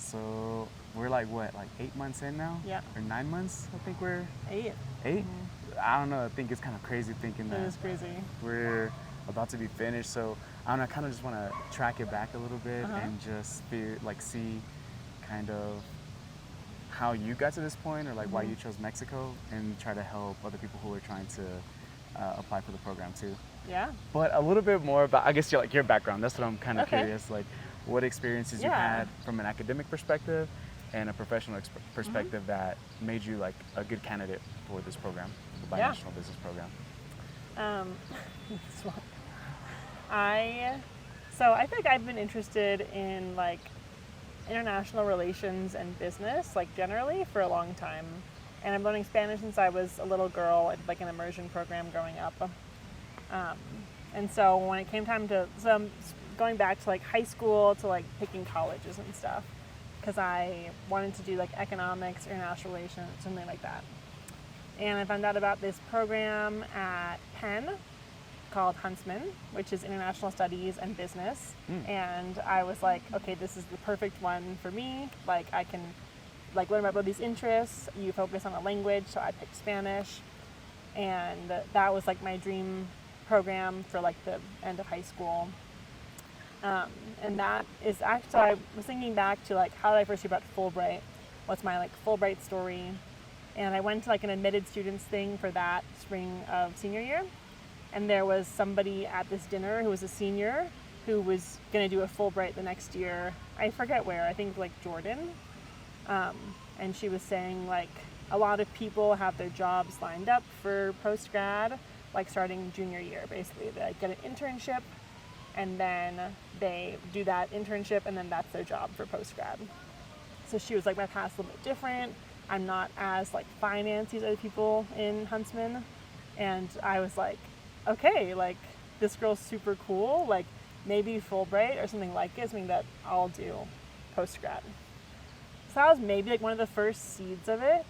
So we're like 8 months in now? Yeah. Or 9 months, I think we're? 8. 8? Mm-hmm. I don't know, I think it's kind of crazy thinking that. It is crazy. We're about to be finished, so I don't know, I kind of just want to track it back a little bit and just see kind of how you got to this point, or why you chose Mexico, and try to help other people who are trying to apply for the program too. Yeah. But a little bit more about, I guess, your background. That's what I'm kind of curious, what experiences you had from an academic perspective and a professional perspective that made you a good candidate for this program, the Binational Business Program. I think I've been interested in international relations and business generally for a long time, and I'm learning Spanish since I was a little girl at an immersion program growing up. And so when it came time to going back to high school to picking colleges and stuff, because I wanted to do economics, international relations, something like that. And I found out about this program at Penn called Huntsman, which is International Studies and Business. And I was like, okay, this is the perfect one for me. I can learn about these interests. You focus on a language, so I picked Spanish. And that was my dream program for the end of high school. And that is actually, so I was thinking back to how did I first hear about Fulbright? What's my Fulbright story? And I went to an admitted students thing for that spring of senior year. And there was somebody at this dinner who was a senior who was going to do a Fulbright the next year. I forget where, I think Jordan. And she was saying a lot of people have their jobs lined up for post-grad, starting junior year, basically. They get an internship, and then they do that internship, and then that's their job for post-grad. So she was my path's a little bit different. I'm not as financy as other people in Huntsman. And I was okay, this girl's super cool, maybe Fulbright or something like it, something that I'll do post-grad. So that was maybe one of the first seeds of it.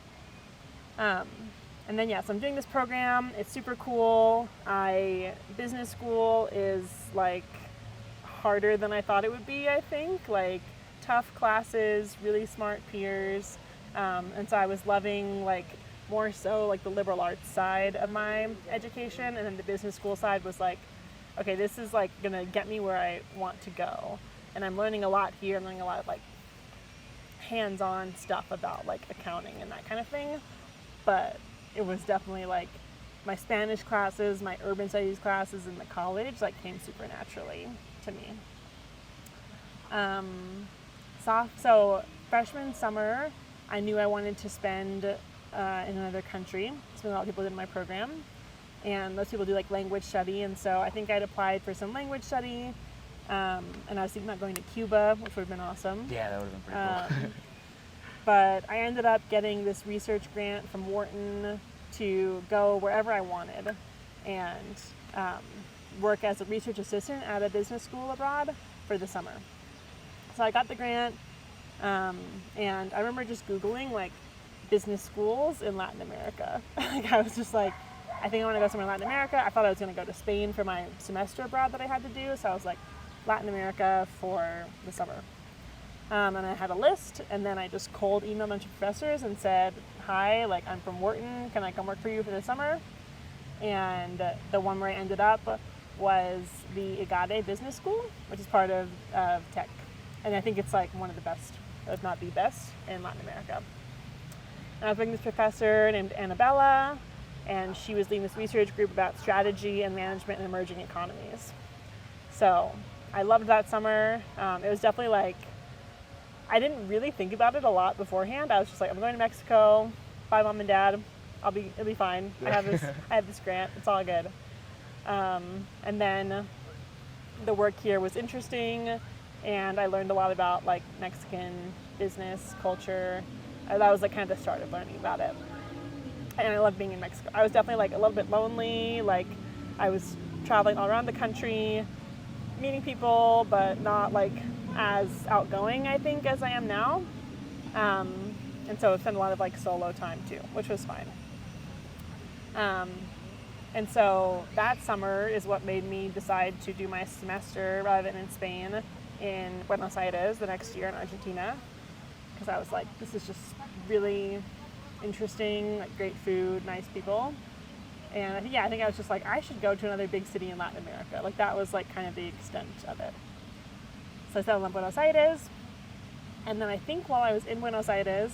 And then so I'm doing this program, it's super cool. Business school is harder than I thought it would be, I think. Tough classes, really smart peers. And so I was loving more so the liberal arts side of my education, and then the business school side was okay, this is gonna get me where I want to go. And I'm learning a lot here. I'm learning a lot of hands-on stuff about accounting and that kind of thing. But it was definitely my Spanish classes, my urban studies classes in the college came super naturally to me. So freshman summer, I knew I wanted to spend in another country. That's what a lot of people did in my program. And those people do language study, and so I think I'd applied for some language study, and I was thinking about going to Cuba, which would have been awesome. Yeah, that would have been pretty cool. But I ended up getting this research grant from Wharton to go wherever I wanted and work as a research assistant at a business school abroad for the summer. So I got the grant, and I remember just Googling business schools in Latin America. I was just I think I want to go somewhere in Latin America. I thought I was going to go to Spain for my semester abroad that I had to do, so I was Latin America for the summer. And I had a list, and then I just cold emailed a bunch of professors and said, hi, I'm from Wharton, can I come work for you for the summer? And the one where I ended up was the EGADE Business School, which is part of Tec. And I think it's one of the best, if not the best, in Latin America. And I was with this professor named Annabella, and she was leading this research group about strategy and management in emerging economies. So I loved that summer. It was definitely I didn't really think about it a lot beforehand. I was just I'm going to Mexico. Bye, mom and dad. It'll be fine. I have this grant. It's all good. And then the work here was interesting, and I learned a lot about Mexican business culture. That was kind of the start of learning about it. And I loved being in Mexico. I was definitely a little bit lonely. I was traveling all around the country, meeting people, but not as outgoing, I think, as I am now. And so I spent a lot of solo time too, which was fine. And so that summer is what made me decide to do my semester rather than in Spain, in Buenos Aires the next year in Argentina. because I was like, this is just really interesting, like great food, nice people. And I think I was just like, I should go to another big city in Latin America. Like that was like kind of the extent of it. So I settled in Buenos Aires. And then I think while I was in Buenos Aires,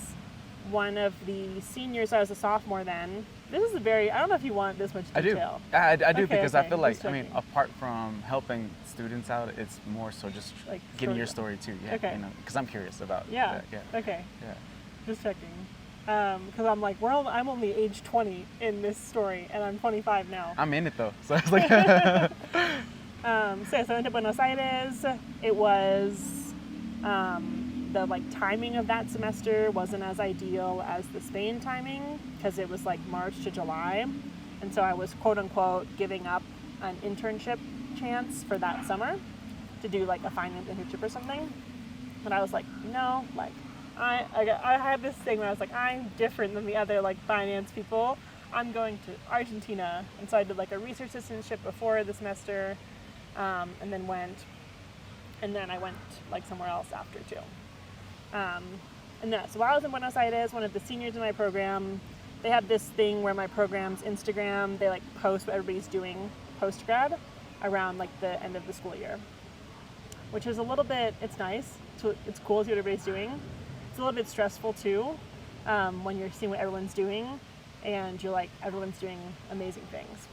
one of the seniors, I was a sophomore then. This is I don't know if you want this much detail. I do Okay, because I feel like, just I mean, checking. apart from helping students out, it's more so just Like getting your story. story too. Yeah, Okay. you know, because I'm curious about Yeah. that. Yeah. Okay. Yeah. Just checking. Because I'm like, I'm only age 20 in this story, and I'm 25 now. I'm in it though, so it's like. So I went to Buenos Aires. It was the like timing of that semester wasn't as ideal as the Spain timing because it was like March to July, and so I was quote unquote giving up an internship chance for that summer to do like a finance internship or something. But I was like, no, like I had this thing where I was like, I'm different than the other like finance people. I'm going to Argentina, and so I did like a research assistantship before the semester. And then I went like somewhere else after too. So while I was in Buenos Aires, one of the seniors in my program, they had this thing where my program's Instagram, they like post what everybody's doing post-grad around like the end of the school year, which is a little bit, it's nice, it's cool to see what everybody's doing. It's a little bit stressful too, when you're seeing what everyone's doing and you're like, everyone's doing amazing things.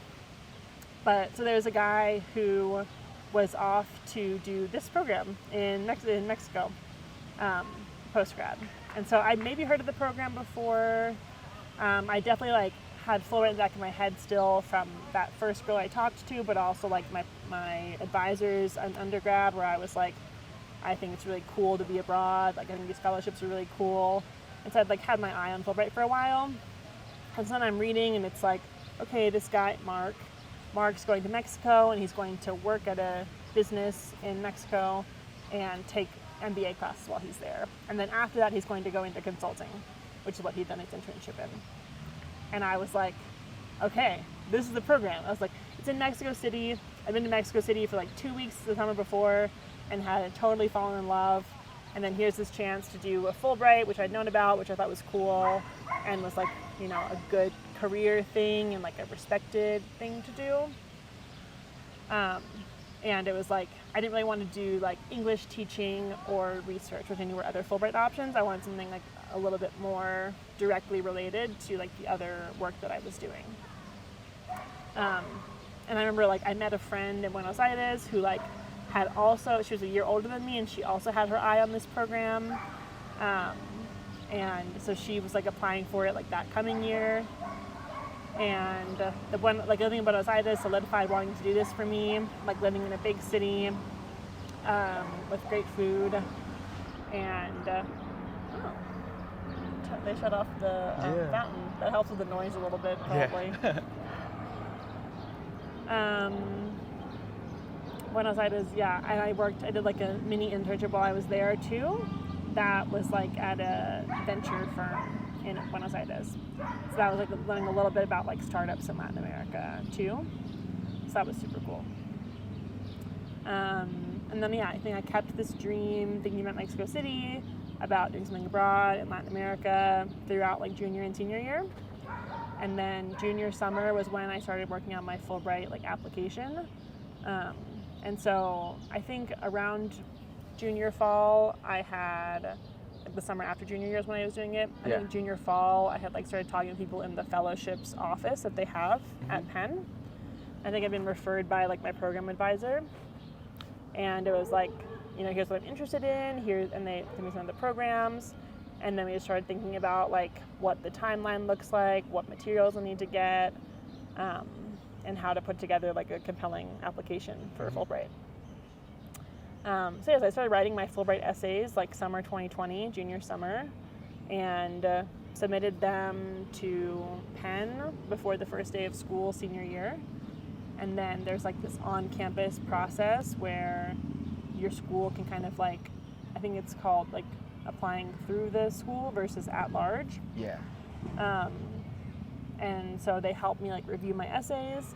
But so there's a guy who was off to do this program in Mexico, post-grad. And so I maybe heard of the program before. I definitely like had Fulbright in the back of my head still from that first girl I talked to, but also like my advisors in undergrad where I was like, I think it's really cool to be abroad. Like I think these fellowships are really cool. And so I'd like had my eye on Fulbright for a while. And so then I'm reading and it's like, okay, this guy, Mark's going to Mexico and he's going to work at a business in Mexico and take MBA classes while he's there. And then after that, he's going to go into consulting, which is what he'd done his internship in. And I was like, okay, this is the program. I was like, it's in Mexico City. I've been to Mexico City for like 2 weeks the summer before and had totally fallen in love. And then here's this chance to do a Fulbright, which I'd known about, which I thought was cool and was like, you know, a good career thing and like a respected thing to do. And it was like, I didn't really want to do like English teaching or research, which I knew were other Fulbright options. I wanted something like a little bit more directly related to like the other work that I was doing. And I remember like I met a friend in Buenos Aires who like had also, she was a year older than me and she also had her eye on this program. And so she was like applying for it like that coming year. And the one, like living in Buenos Aires solidified wanting to do this for me, like living in a big city with great food. And they shut off the fountain. That helps with the noise a little bit, probably. Yeah. Buenos Aires, yeah. And I did like a mini internship while I was there too. That was like at a venture firm in Buenos Aires. So that was like learning a little bit about like startups in Latin America too. So that was super cool. And then I think I kept this dream thinking about Mexico City, about doing something abroad in Latin America throughout like junior and senior year. And then junior summer was when I started working on my Fulbright like application. And so I think around junior fall, I had the summer after junior year is when I was doing it. I think junior fall, I had like started talking to people in the fellowships office that they have at Penn. I think I've been referred by like my program advisor, and it was like, you know, here's what I'm interested in. And they gave me some of the programs, and then we just started thinking about like what the timeline looks like, what materials I need to get, and how to put together like a compelling application for Fulbright. So I started writing my Fulbright essays like summer 2020, junior summer, and submitted them to Penn before the first day of school senior year. And then there's like this on-campus process where your school can kind of like, I think it's called like applying through the school versus at large. Yeah. And so they helped me like review my essays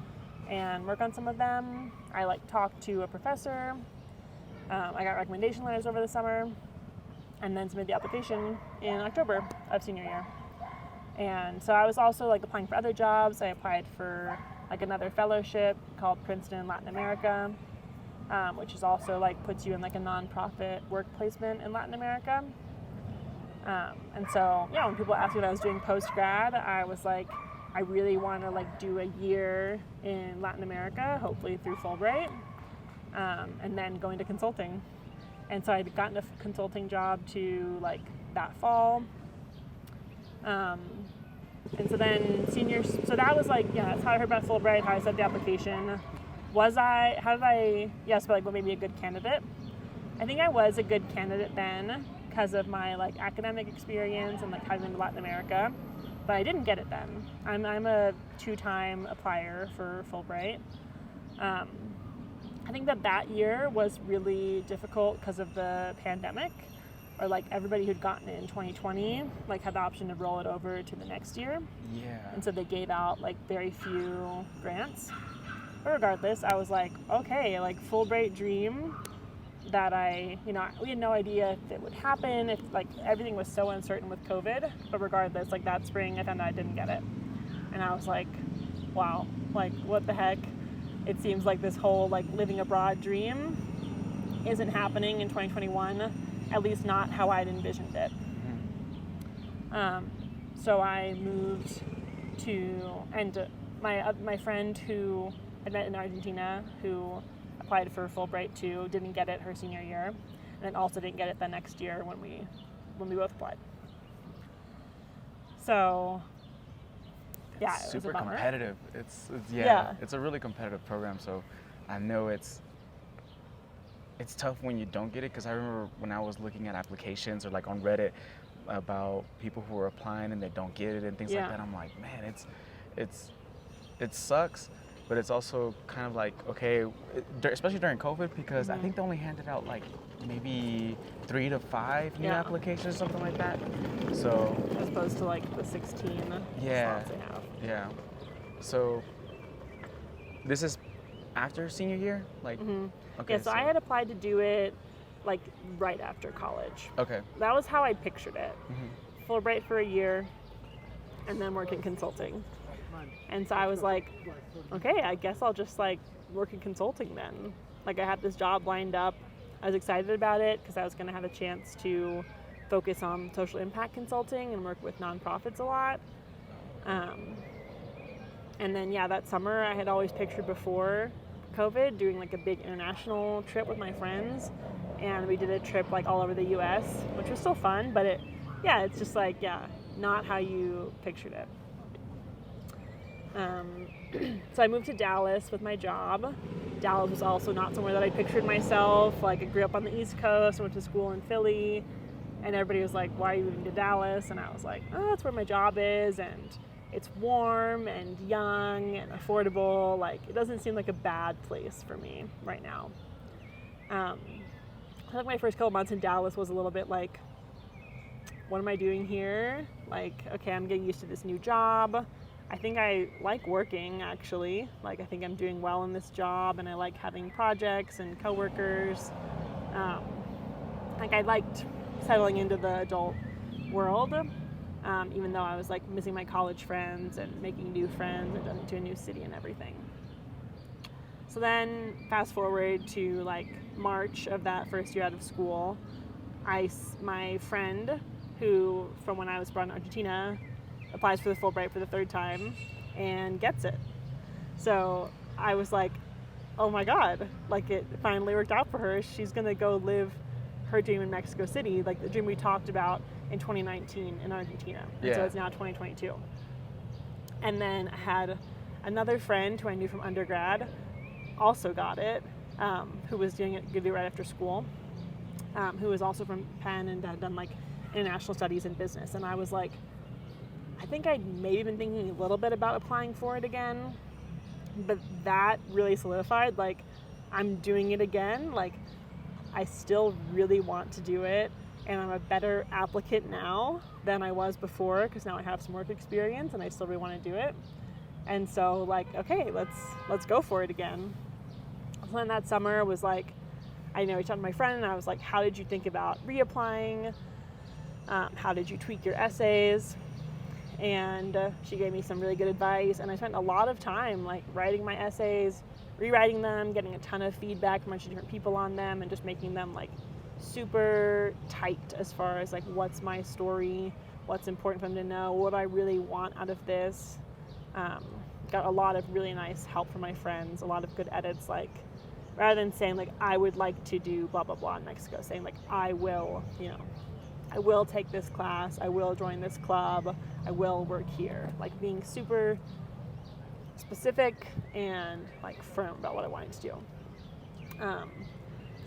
and work on some of them. I like talked to a professor. I got recommendation letters over the summer, and then submitted the application in October of senior year. And so I was also like applying for other jobs. I applied for like another fellowship called Princeton Latin America, which is also like puts you in like a nonprofit work placement in Latin America. And so, yeah, when people asked me what I was doing post-grad, I was like, I really want to like do a year in Latin America, hopefully through Fulbright, and then go into consulting. And so I'd gotten a consulting job to like that fall. And so then so that was like, yeah, that's how I heard about Fulbright, how I sent the application. Yes, but like what made me a good candidate? I think I was a good candidate then because of my like academic experience and like having been to Latin America, but I didn't get it then. I'm a 2-time applier for Fulbright. I think that year was really difficult because of the pandemic, or like everybody who'd gotten it in 2020 like had the option to roll it over to the next year. Yeah. And so they gave out like very few grants. But regardless, I was like, okay, like Fulbright dream that we had no idea if it would happen, if like everything was so uncertain with COVID. But regardless, like that spring I found out I didn't get it. And I was like, wow, like what the heck? It seems like this whole like living abroad dream isn't happening in 2021, at least not how I'd envisioned it. So I moved and my friend who I met in Argentina, who applied for Fulbright too, didn't get it her senior year, and then also didn't get it the next year when we both applied. So yeah, it super was a bummer. competitive. It's a really competitive program. So I know it's tough when you don't get it, because I remember when I was looking at applications or like on Reddit about people who were applying and they don't get it and things like that. I'm like, man, it sucks, but it's also kind of like, okay, especially during COVID, because I think they only handed out like maybe 3 to 5 new applications or something like that. So as opposed to like the 16 slots they have. Yeah. So this is after senior year? Like okay. Yeah, so I had applied to do it like right after college. Okay. That was how I pictured it. Fulbright for a year and then work in consulting. And so I was like, okay, I guess I'll just like work in consulting then. Like I had this job lined up. I was excited about it because I was going to have a chance to focus on social impact consulting and work with nonprofits a lot. And then, that summer I had always pictured before COVID doing like a big international trip with my friends. And we did a trip like all over the US, which was still fun, but it's just like, not how you pictured it. So I moved to Dallas with my job. Dallas was also not somewhere that I pictured myself. Like I grew up on the East Coast, went to school in Philly, and everybody was like, why are you moving to Dallas? And I was like, oh, that's where my job is, and it's warm and young and affordable. Like it doesn't seem like a bad place for me right now. I think my first couple months in Dallas was a little bit like, what am I doing here? Like, okay, I'm getting used to this new job. I think I like working, actually. Like, I think I'm doing well in this job, and I like having projects and coworkers. Like, I liked settling into the adult world, even though I was, like, missing my college friends and making new friends and going to a new city and everything. So then, fast forward to, like, March of that first year out of school, my friend, who, from when I was brought in Argentina, applies for the Fulbright for the 3rd time and gets it. So I was like, oh my God, like it finally worked out for her. She's gonna go live her dream in Mexico City, like the dream we talked about in 2019 in Argentina. And so it's now 2022. And then I had another friend who I knew from undergrad also got it, who was doing it right after school, who was also from Penn and had done like international studies in business. And I was like, I think I'd maybe been thinking a little bit about applying for it again, but that really solidified, like, I'm doing it again. Like, I still really want to do it, and I'm a better applicant now than I was before, because now I have some work experience, and I still really want to do it. And so, like, okay, let's go for it again. So then that summer was like, I reached out to my friend and I was like, how did you think about reapplying? How did you tweak your essays? And she gave me some really good advice, and I spent a lot of time like writing my essays, rewriting them, getting a ton of feedback from a bunch of different people on them, and just making them like super tight as far as like what's my story, what's important for them to know, what I really want out of this. Got a lot of really nice help from my friends, a lot of good edits, like rather than saying like I would like to do blah blah blah in Mexico, saying like I will take this class, I will join this club, I will work here, like being super specific and like firm about what I wanted to do.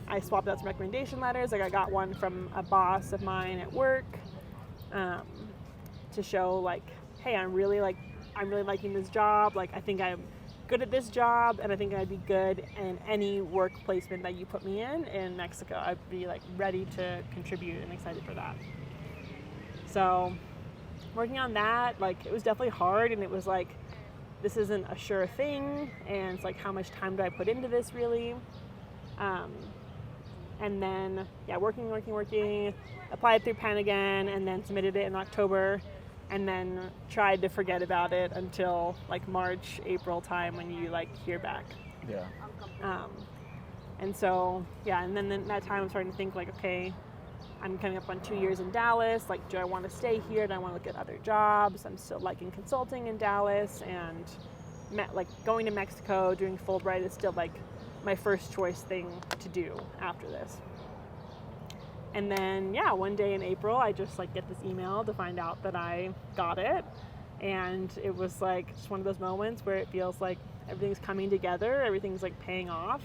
I swapped out some recommendation letters. Like I got one from a boss of mine at work to show like, hey, I'm really liking this job. Like I think I'm good at this job, and I think I'd be good in any work placement that you put me in Mexico. I'd be like ready to contribute and excited for that. So working on that, like it was definitely hard, and it was like, this isn't a sure thing, and it's like, how much time do I put into this really? And then, working, applied through Penn again, and then submitted it in October, and then tried to forget about it until like March, April time when you like hear back. Yeah. And so, and then in that time I'm starting to think like, okay, I'm coming up on 2 years in Dallas. Like, do I want to stay here? Do I want to look at other jobs? I'm still liking consulting in Dallas, and like going to Mexico, doing Fulbright is still like my first choice thing to do after this. And then, one day in April, I just like get this email to find out that I got it. And it was like just one of those moments where it feels like everything's coming together, everything's like paying off.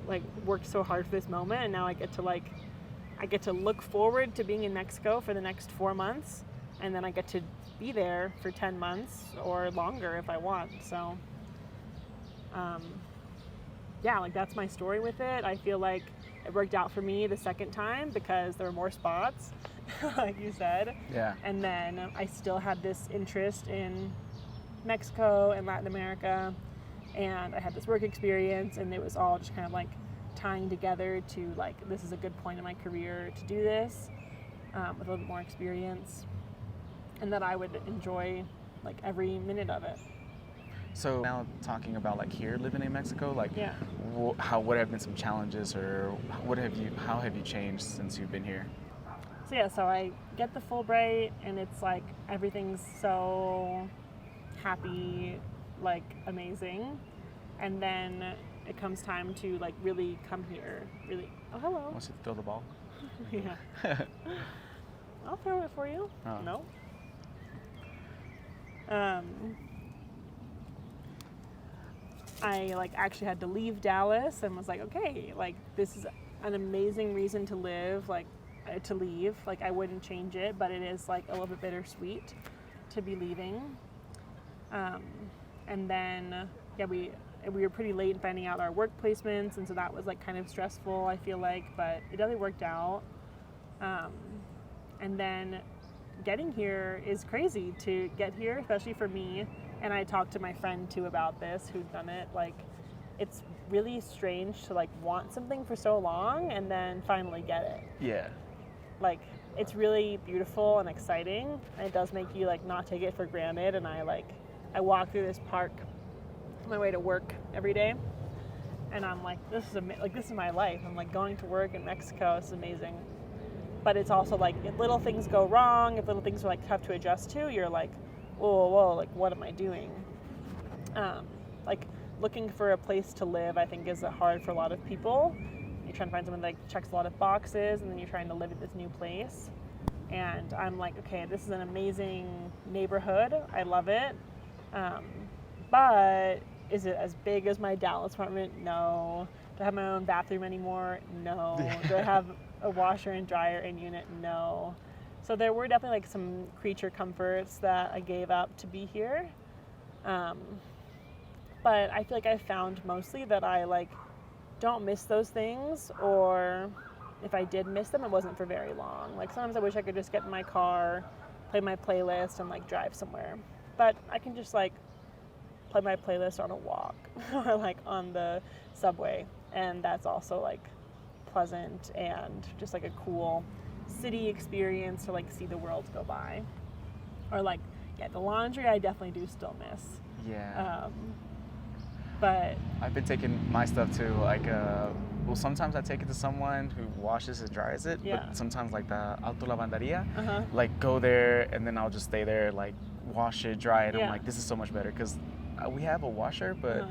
Like worked so hard for this moment, and now I get to look forward to being in Mexico for the next 4 months, and then I get to be there for 10 months or longer if I want. So, like that's my story with it. I feel like it worked out for me the second time because there were more spots, like you said. Yeah. And then I still had this interest in Mexico and Latin America, and I had this work experience, and it was all just kind of like tying together to like, this is a good point in my career to do this with a little bit more experience, and that I would enjoy like every minute of it. So now talking about like here living in Mexico, like what have been some challenges, or how have you changed since you've been here? So I get the Fulbright, and it's like everything's so happy, like amazing, and then it comes time to like really come here, really. Oh, hello. Wants to throw the ball? Yeah. I'll throw it for you. Oh. No. I like actually had to leave Dallas and was like, okay, like this is an amazing reason to live, like to leave. Like I wouldn't change it, but it is like a little bit bittersweet to be leaving. And then we were pretty late in finding out our work placements, and so that was like kind of stressful, I feel like, but it definitely worked out. And then getting here is crazy to get here, especially for me. And I talked to my friend too about this, who'd done it. Like, it's really strange to like want something for so long and then finally get it. Yeah. Like, it's really beautiful and exciting, and it does make you like not take it for granted. And I walk through this park on my way to work every day, and I'm like, this is my life. I'm like going to work in Mexico. It's amazing. But it's also like, if little things go wrong, if little things are like tough to adjust to, you're like, whoa, like what am I doing? Like looking for a place to live, I think is hard for a lot of people. You're trying to find someone that like checks a lot of boxes, and then you're trying to live at this new place. And I'm like, okay, this is an amazing neighborhood. I love it. But is it as big as my Dallas apartment? No. Do I have my own bathroom anymore? No. Do I have a washer and dryer in unit? No. So there were definitely like some creature comforts that I gave up to be here. But I feel like I found mostly that I like don't miss those things, or if I did miss them, it wasn't for very long. Like sometimes I wish I could just get in my car, play my playlist, and like drive somewhere. But I can just like play my playlist on a walk or like on the subway. and that's also like pleasant and just like a cool city experience to like see the world go by. Or like, yeah, the laundry I definitely do still miss. Yeah. But I've been taking my stuff to like well, sometimes I take it to someone who washes and dries it, Yeah. but sometimes like the auto lavanderia, Uh-huh. like go there and then I'll just stay there, like wash it, dry it. Yeah. I'm like, this is so much better because we have a washer, but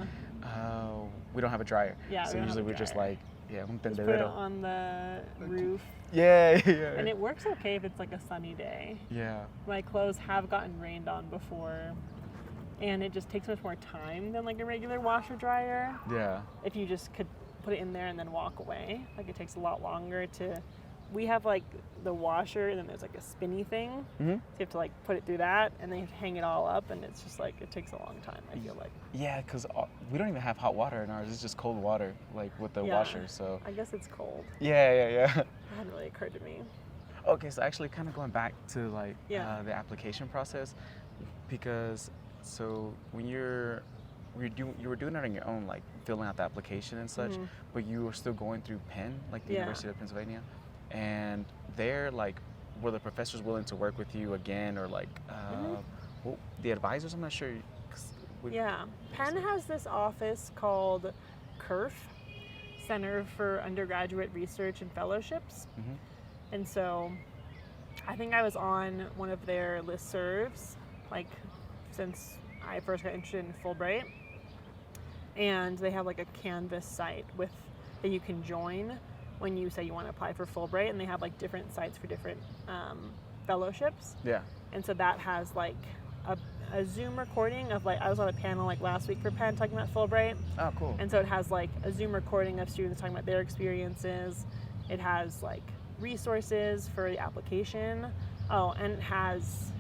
we don't have a dryer. Yeah, we so don't have usually a we're just dryer. like, yeah, un just put it tendedero. on the roof. Yeah, yeah. And it works okay if it's like a sunny day. Yeah. My clothes have gotten rained on before, and it just takes much more time than like a regular washer dryer. Yeah. If you just could put it in there and then walk away, like it takes a lot longer to. We have like the washer, and then there's like a spinny thing. Mm-hmm. So you have to like put it through that, and then you have to hang it all up, and it's just like it takes a long time. I feel like. Yeah, because we don't even have hot water in ours. It's just cold water, like with the washer. So. I guess it's cold. Yeah, yeah, yeah. It hadn't really occurred to me. Okay, so actually, kind of going back to like Yeah. the application process, because so when you were doing it on your own, like filling out the application and such, but you were still going through Penn, like the Yeah. University of Pennsylvania, and there, like, were the professors willing to work with you again, or like well, the advisors? I'm not sure. Yeah, Penn has this office called CURF, Center for Undergraduate Research and Fellowships. Mm-hmm. And so I think I was on one of their listservs, like since I first got interested in Fulbright. And they have like a Canvas site that you can join when you say you want to apply for Fulbright. And they have like different sites for different fellowships. Yeah. And so that has like a Zoom recording of like, I was on a panel like last week for Penn talking about Fulbright. Oh, cool. And so it has like a Zoom recording of students talking about their experiences. It has like resources for the application. Oh, and it has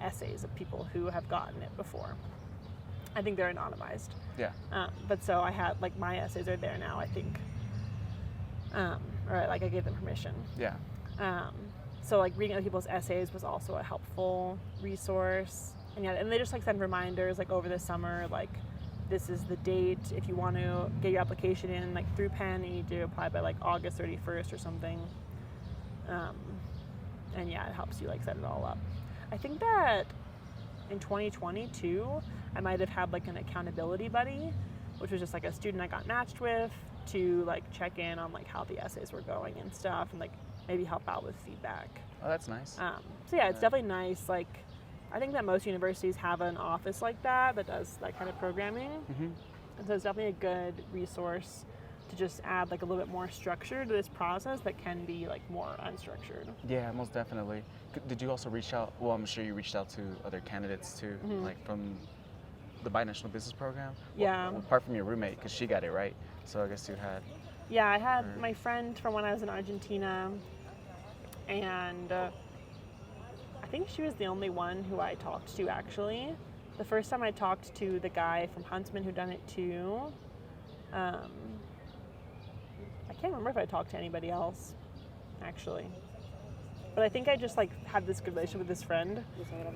essays of people who have gotten it before. I think they're anonymized. Yeah. But so I had like my essays are there now, I think. Or like I gave them permission. Yeah. So like reading other people's essays was also a helpful resource. And yeah, and they just like send reminders like over the summer, like this is the date. If you want to get your application in like through Penn, you need to apply by like August 31st or something. And yeah, it helps you like set it all up. I think that in 2022, I might have had like an accountability buddy, which was just like a student I got matched with to like check in on like how the essays were going and stuff, and like maybe help out with feedback. Oh, that's nice. So yeah, it's definitely nice. Like, I think that most universities have an office like that does that kind of programming. Mm-hmm. And so it's definitely a good resource to just add like a little bit more structure to this process that can be like more unstructured. Yeah, most definitely. Did you also reach out? Well, I'm sure you reached out to other candidates too, like from the Binational Business Program. Yeah. Well, apart from your roommate, because she got it right. So I guess you had. Yeah, I had my friend from when I was in Argentina, and I think she was the only one who I talked to actually. The first time I talked to the guy from Huntsman who done it too. I can't remember if I talked to anybody else, actually. But I think I just like had this good relationship with this friend,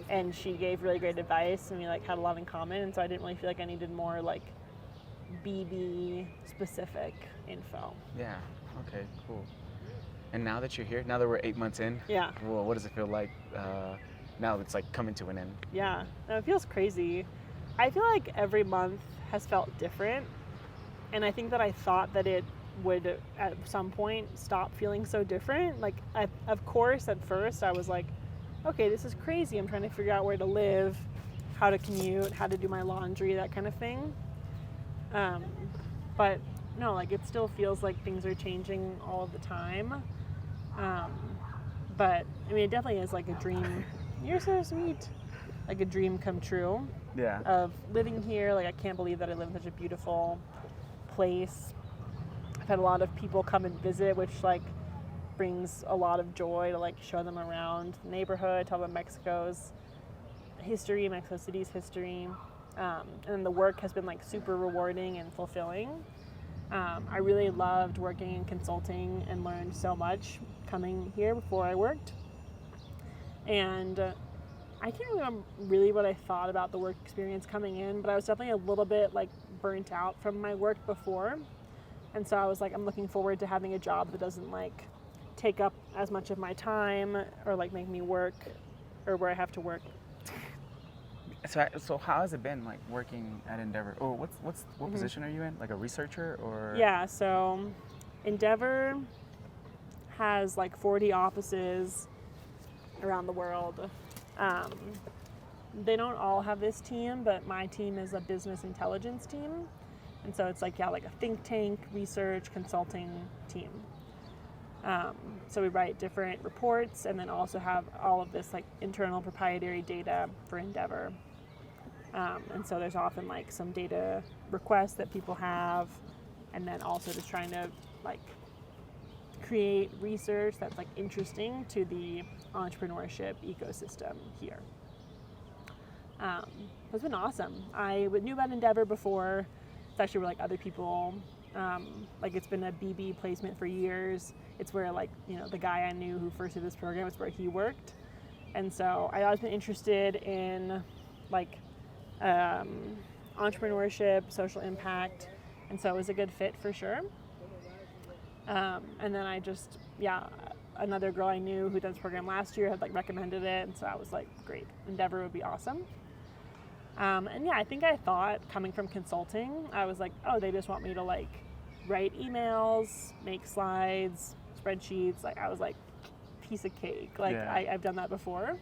and she gave really great advice, and we like had a lot in common, and so I didn't really feel like I needed more like BB specific info. Yeah. Okay. Cool. And now that you're here, now that we're 8 months in, Yeah. well, what does it feel like? Now it's like coming to an end. Yeah, no, it feels crazy. I feel like every month has felt different, and I think that I thought that it would at some point stop feeling so different. Like, of course, at first I was like, okay, this is crazy. I'm trying to figure out where to live, how to commute, how to do my laundry, that kind of thing. But no, like it still feels like things are changing all of the time. But I mean, it definitely is like a dream. You're so sweet. Like a dream come true. Yeah. Of living here. Like I can't believe that I live in such a beautiful place. I've had a lot of people come and visit, which like brings a lot of joy to like show them around the neighborhood, tell them Mexico's history, Mexico City's history. And the work has been like super rewarding and fulfilling. I really loved working in consulting and learned so much coming here before I worked. And I can't remember really what I thought about the work experience coming in, but I was definitely a little bit like burnt out from my work before. And so I was like, I'm looking forward to having a job that doesn't like take up as much of my time or like make me work or where I have to work. So how has it been like working at Endeavor? Oh, what position are you in? Like a researcher or? Yeah, so Endeavor has like 40 offices around the world. They don't all have this team, but my team is a business intelligence team. And so it's like, like a think tank, research, consulting team. So we write different reports and then also have all of this like internal proprietary data for Endeavor. And so there's often like some data requests that people have, and then also just trying to like create research that's like interesting to the entrepreneurship ecosystem here. It's been awesome. I knew about Endeavor before. It's actually where like other people, like it's been a BB placement for years. It's where like, the guy I knew who first did this program, it's where he worked. And so I always been interested in like entrepreneurship, social impact. And so it was a good fit for sure. And then I just, another girl I knew who did this program last year had like recommended it. And so I was like, great, Endeavor would be awesome. And I think I thought coming from consulting, I was like, oh, they just want me to like write emails, make slides, spreadsheets. Like I was like, piece of cake. Like I've done that before,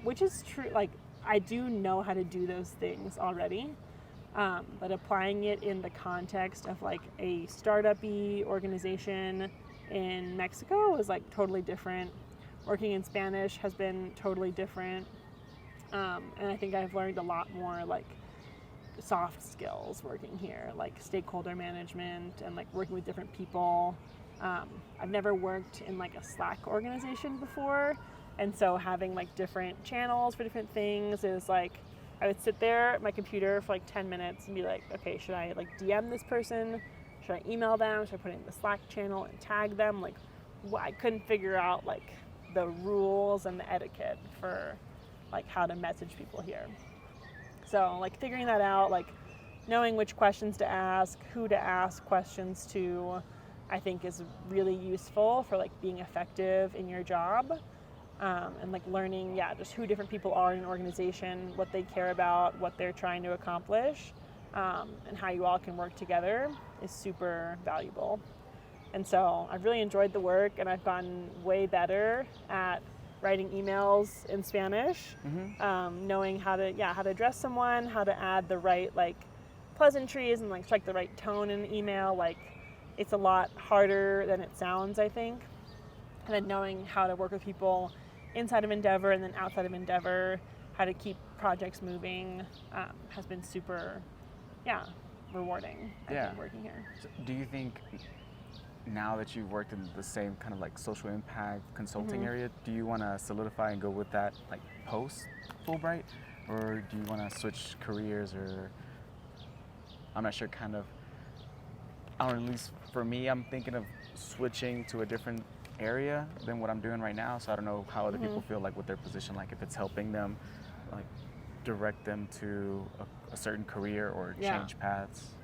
which is true. Like I do know how to do those things already. But applying it in the context of like a startup-y organization in Mexico was like totally different. Working in Spanish has been totally different. And I think I've learned a lot more like soft skills working here, like stakeholder management and like working with different people. I've never worked in like a Slack organization before. And so having like different channels for different things is like, I would sit there at my computer for like 10 minutes and be like, okay, should I like DM this person? Should I email them? Should I put it in the Slack channel and tag them? Like, I couldn't figure out like the rules and the etiquette for like how to message people here. So like figuring that out, like knowing which questions to ask, who to ask questions to, I think is really useful for like being effective in your job. And like learning, just who different people are in an organization, what they care about, what they're trying to accomplish, and how you all can work together is super valuable. And so I've really enjoyed the work, and I've gotten way better at writing emails in Spanish, knowing how to address someone, how to add the right like pleasantries and like strike the right tone in an email. Like it's a lot harder than it sounds, I think. And then knowing how to work with people inside of Endeavor and then outside of Endeavor, how to keep projects moving, has been super, rewarding, I think, working here. So do you think now that you've worked in the same kind of like social impact consulting area, do you want to solidify and go with that like post Fulbright, or do you want to switch careers, or I'm not sure, kind of, or at least for me, I'm thinking of switching to a different area than what I'm doing right now. So I don't know how other people feel like with their position, like if it's helping them like direct them to a certain career or change paths.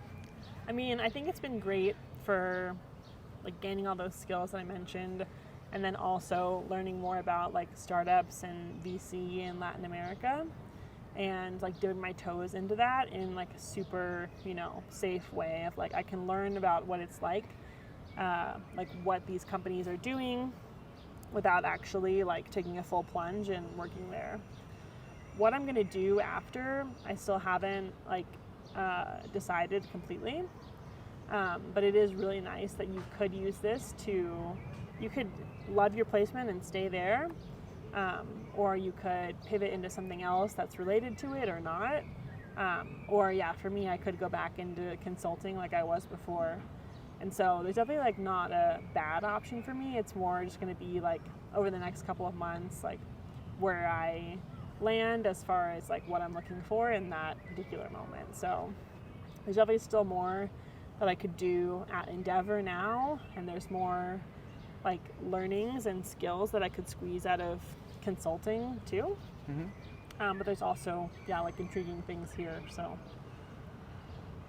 I mean, I think it's been great for like gaining all those skills that I mentioned, and then also learning more about like startups and VC in Latin America, and like dipping my toes into that in like a super, safe way of like I can learn about what it's like what these companies are doing without actually like taking a full plunge and working there. What I'm gonna do after, I still haven't like decided completely, but it is really nice that you could use this you could love your placement and stay there, or you could pivot into something else that's related to it or not, or for me, I could go back into consulting like I was before. And so there's definitely like not a bad option for me. It's more just going to be like over the next couple of months, like where I land as far as like what I'm looking for in that particular moment. So there's definitely still more that I could do at Endeavor now, and there's more like learnings and skills that I could squeeze out of consulting too. But there's also like intriguing things here. So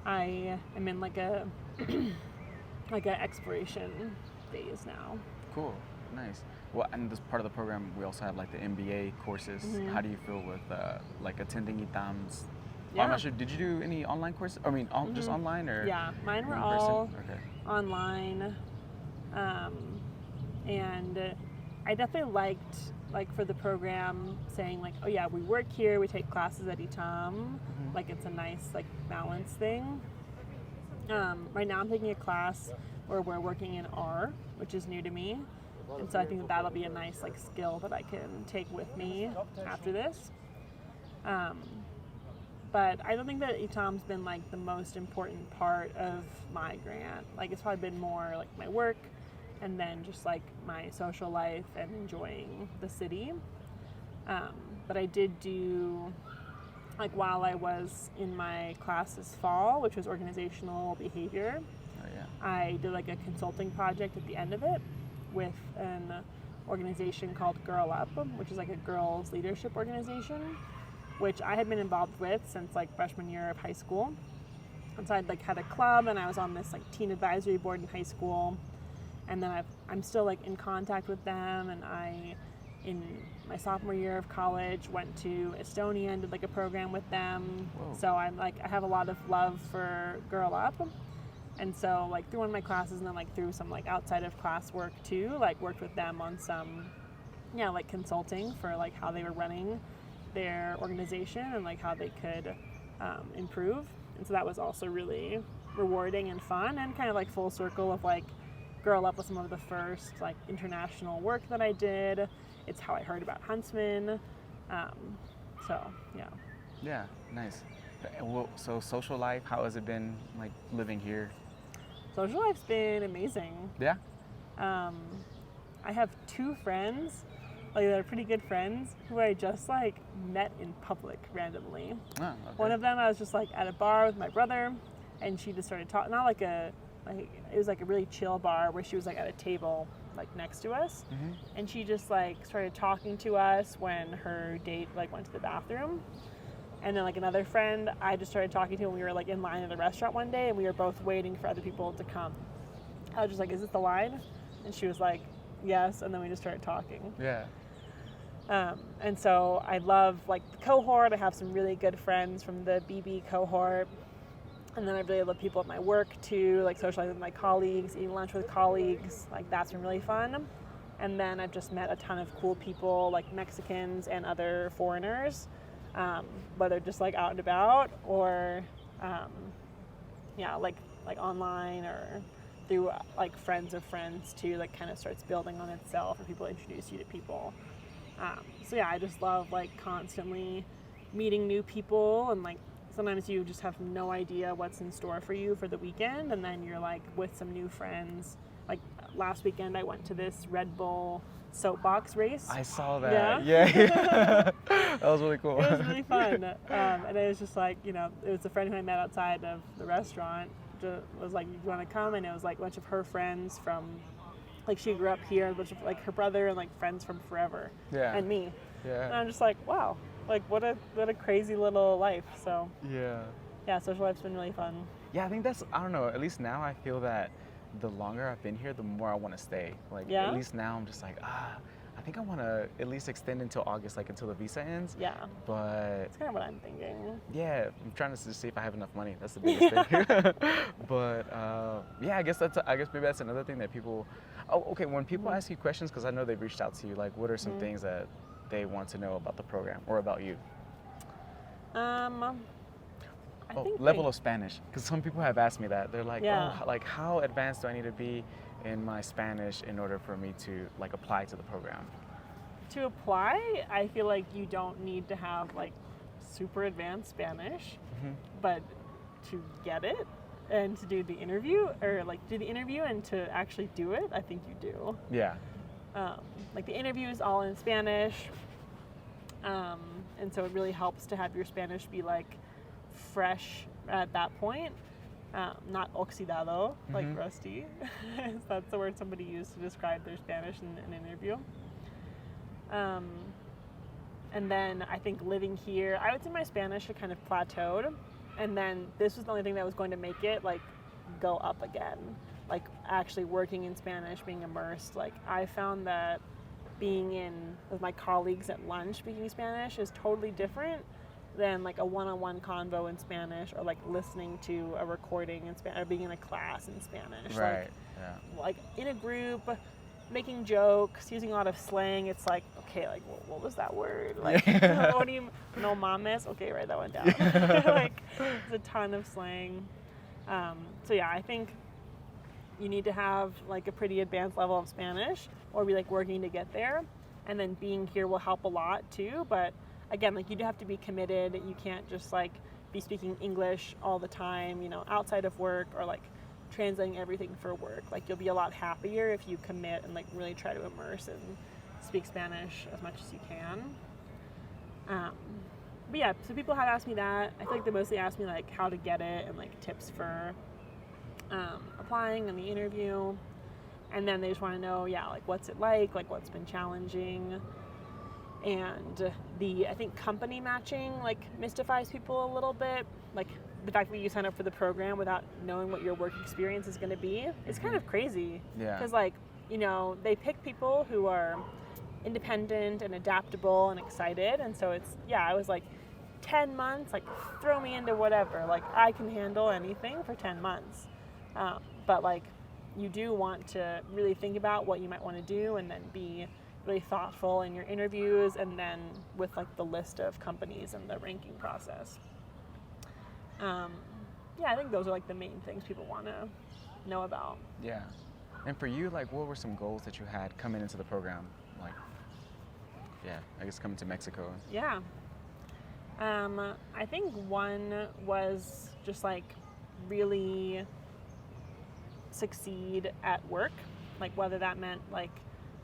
I am in like a like an exploration phase now. Cool, nice. Well, and this part of the program, we also have like the MBA courses. How do you feel with like attending ITAMs? Yeah. I'm not sure. Did you do any online courses? I mean, just online or? Yeah, mine were in all person? Okay. online, and I definitely liked, like, for the program saying like, oh yeah, we work here, we take classes at ITAM, like it's a nice like balance thing. Right now I'm taking a class where we're working in R, which is new to me, and so I think that'll be a nice like skill that I can take with me after this. But I don't think that ITAM's been like the most important part of my grant. Like it's probably been more like my work and then just like my social life and enjoying the city. But I did do, like while I was in my class this fall, which was organizational behavior, I did like a consulting project at the end of it with an organization called Girl Up, which is like a girls leadership organization, which I had been involved with since like freshman year of high school. And so I'd like had a club and I was on this like teen advisory board in high school. And then I'm still like in contact with them, and I, in my sophomore year of college, went to Estonia and did like a program with them. Whoa. So I'm like, I have a lot of love for Girl Up. And so like through one of my classes and then like through some like outside of class work too, like worked with them on some, like consulting for like how they were running their organization and like how they could improve. And so that was also really rewarding and fun, and kind of like full circle of like Girl Up was some of the first like international work that I did. It's how I heard about Huntsman. So yeah. Yeah, nice. Well, so social life, how has it been like living here? Social life's been amazing. Yeah? I have two friends, like they're pretty good friends, who I just like met in public randomly. Oh, okay. One of them I was just like at a bar with my brother, and she just started talking, not like it was like a really chill bar where she was like at a table like next to us, and she just like started talking to us when her date like went to the bathroom. And then like another friend I just started talking to when we were like in line at a restaurant one day, and we were both waiting for other people to come. I was just like, is this the line? And she was like, yes, and then we just started talking. Yeah. And so I love like the cohort. I have some really good friends from the BB cohort. And then I really love people at my work too, like socializing with my colleagues, eating lunch with colleagues. Like that's been really fun. And then I've just met a ton of cool people, like Mexicans and other foreigners, whether just like out and about or, like online or through like friends of friends too, like kind of starts building on itself, or people introduce you to people. So yeah, I just love like constantly meeting new people, and like sometimes you just have no idea what's in store for you for the weekend, and then you're like with some new friends. Like last weekend I went to this Red Bull soapbox race. I saw that. Yeah. That was really cool. It was really fun. And it was just like, it was a friend who I met outside of the restaurant. Was like, you want to come? And it was like a bunch of her friends from, like she grew up here, a bunch of like her brother and like friends from forever. Yeah. And me. Yeah. And I'm just like, wow, like what a crazy little life. So yeah, social life's been really fun. Yeah, I think I don't know, at least now I feel that the longer I've been here, the more I want to stay. Like at least now I'm just like, I think I want to at least extend until August, like until the visa ends. Yeah. But that's kind of what I'm thinking. Yeah, I'm trying to just see if I have enough money. That's the biggest thing. But yeah, I guess maybe that's another thing that people. Oh, okay. When people ask you questions, because I know they've reached out to you, like what are some things that they want to know about the program or about you? I think level of Spanish, because some people have asked me that. They're like, yeah. like how advanced do I need to be in my Spanish in order for me to like apply to the program? To apply, I feel like you don't need to have like super advanced Spanish, but to get it and to do the interview, or like do the interview and to actually do it, I think you do. Yeah. Like the interview is all in Spanish, and so it really helps to have your Spanish be like fresh at that point, not oxidado, like rusty. That's the word somebody used to describe their Spanish in an interview. And then I think living here, I would say my Spanish had kind of plateaued, and then this was the only thing that was going to make it like go up again. like actually working in Spanish, being immersed, like I found that being in with my colleagues at lunch speaking Spanish is totally different than like a one-on-one convo in Spanish, or like listening to a recording in Spanish, or being in a class in Spanish. Right. Like in a group, making jokes, using a lot of slang. It's like, okay, like what was that word? Like, what do you? No mames. Okay, write that one down. Like, there's a ton of slang. So yeah, I think you need to have like a pretty advanced level of Spanish, or be like working to get there, and then being here will help a lot too. But again, like you do have to be committed. You can't just like be speaking English all the time, you know, outside of work, or like translating everything for work. Like you'll be a lot happier if you commit and like really try to immerse and speak Spanish as much as you can. But yeah, so people have asked me that. I feel like they mostly ask me like how to get it and like tips for applying and the interview. And then they just want to know, yeah, like what's it like what's been challenging. And I think company matching like mystifies people a little bit. Like the fact that you sign up for the program without knowing what your work experience is going to be is kind of crazy. Yeah. Because like, you know, they pick people who are independent and adaptable and excited. And so it's, yeah, I was like 10 months, like throw me into whatever. Like I can handle anything for 10 months. But like you do want to really think about what you might want to do, and then be really thoughtful in your interviews, and then with like the list of companies and the ranking process. Yeah, I think those are like the main things people want to know about. Yeah. And for you, like what were some goals that you had coming into the program? Like, yeah, I guess coming to Mexico. Yeah. I think one was just like really succeed at work, like whether that meant like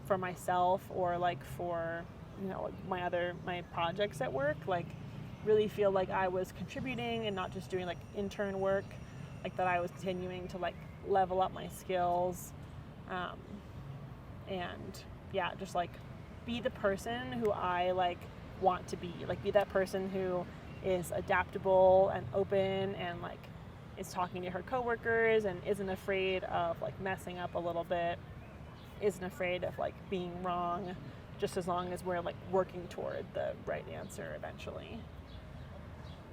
for myself or like for, you know, my projects at work, like really feel like I was contributing and not just doing like intern work, like that I was continuing to like level up my skills, and yeah, just like be the person who I like want to be, like be that person who is adaptable and open and like is talking to her coworkers and isn't afraid of like messing up a little bit, isn't afraid of like being wrong, just as long as we're like working toward the right answer eventually.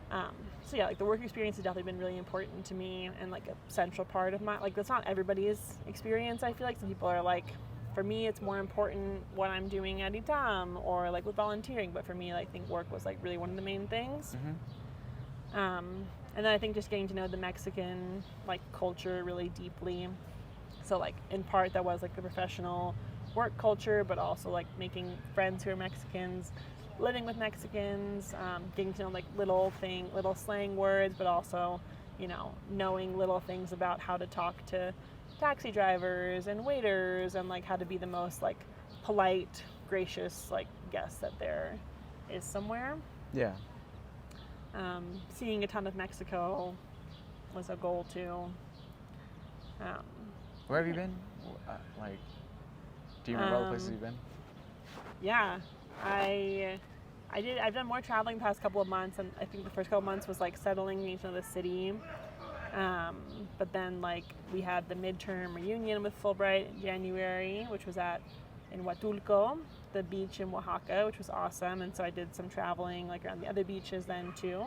So yeah, like the work experience has definitely been really important to me, and like a central part of my, like that's not everybody's experience. I feel like some people are like, for me it's more important what I'm doing at ITAM or like with volunteering, but for me, like, I think work was like really one of the main things. And then I think just getting to know the Mexican like culture really deeply. So like in part that was like the professional work culture, but also like making friends who are Mexicans, living with Mexicans, getting to know like little slang words, but also, you know, knowing little things about how to talk to taxi drivers and waiters, and like how to be the most like polite, gracious like guest that there is somewhere. Yeah. Seeing a ton of Mexico was a goal too. Where have you been? Like, do you remember all the places you've been? Yeah, I've done more traveling the past couple of months, and I think the first couple of months was like settling into the city. But then like we had the midterm reunion with Fulbright in January, which was in Huatulco, the beach in Oaxaca, which was awesome. And so I did some traveling like around the other beaches then too.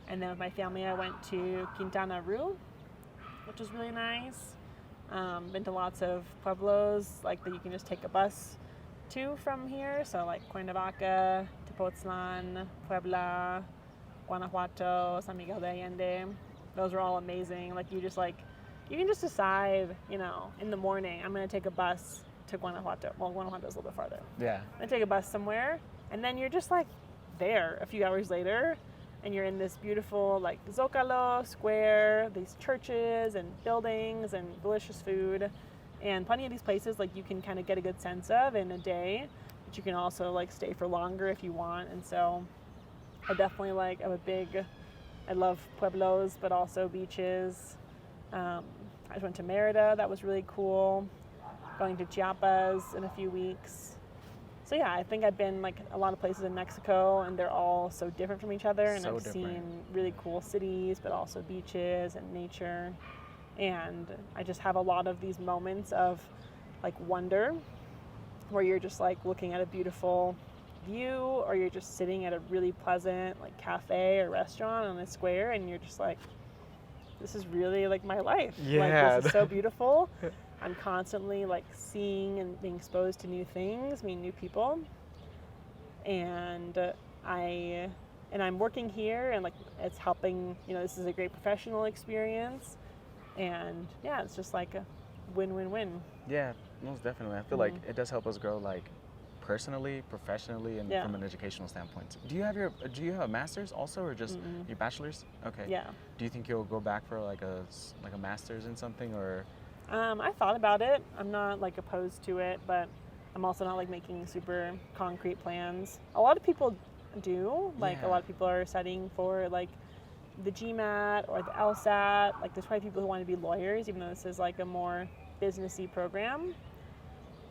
And then with my family, I went to Quintana Roo, which was really nice. Been to lots of pueblos like that you can just take a bus to from here. So like Cuernavaca, Tepoztlan, Puebla, Guanajuato, San Miguel de Allende. Those are all amazing. Like you can just decide, you know, in the morning, I'm going to take a bus to Guanajuato. Well, Guanajuato's a little bit farther. Yeah. I'm going to take a bus somewhere, and then you're just like there a few hours later, and you're in this beautiful like Zocalo square, these churches and buildings and delicious food, and plenty of these places like you can kind of get a good sense of in a day, but you can also like stay for longer if you want. And so I definitely like, I love pueblos, but also beaches. I just went to Merida, that was really cool. Going to Chiapas in a few weeks. So yeah, I think I've been like a lot of places in Mexico, and they're all so different from each other, and I've seen really cool cities, but also beaches and nature. And I just have a lot of these moments of like wonder where you're just like looking at a beautiful view, or you're just sitting at a really pleasant like cafe or restaurant on a square, and you're just like, this is really like my life. Yeah. Like, this is so beautiful. I'm constantly like seeing and being exposed to new things, meeting new people. And I'm working here, and like it's helping, this is a great professional experience. And yeah, it's just like a win-win-win. Yeah, most definitely. I feel like it does help us grow like personally, professionally, and from an educational standpoint. Do you have a master's also, or just your bachelor's? Okay. Yeah. Do you think you'll go back for like a master's in something, or? I thought about it. I'm not like opposed to it, but I'm also not like making super concrete plans. A lot of people do. Like a lot of people are studying for like the GMAT or the LSAT. Like there's probably people who want to be lawyers, even though this is like a more businessy program.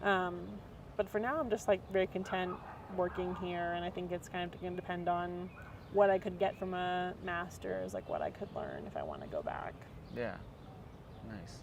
But for now, I'm just like very content working here, and I think it's kind of going to depend on what I could get from a master's, like what I could learn if I want to go back. Yeah. Nice.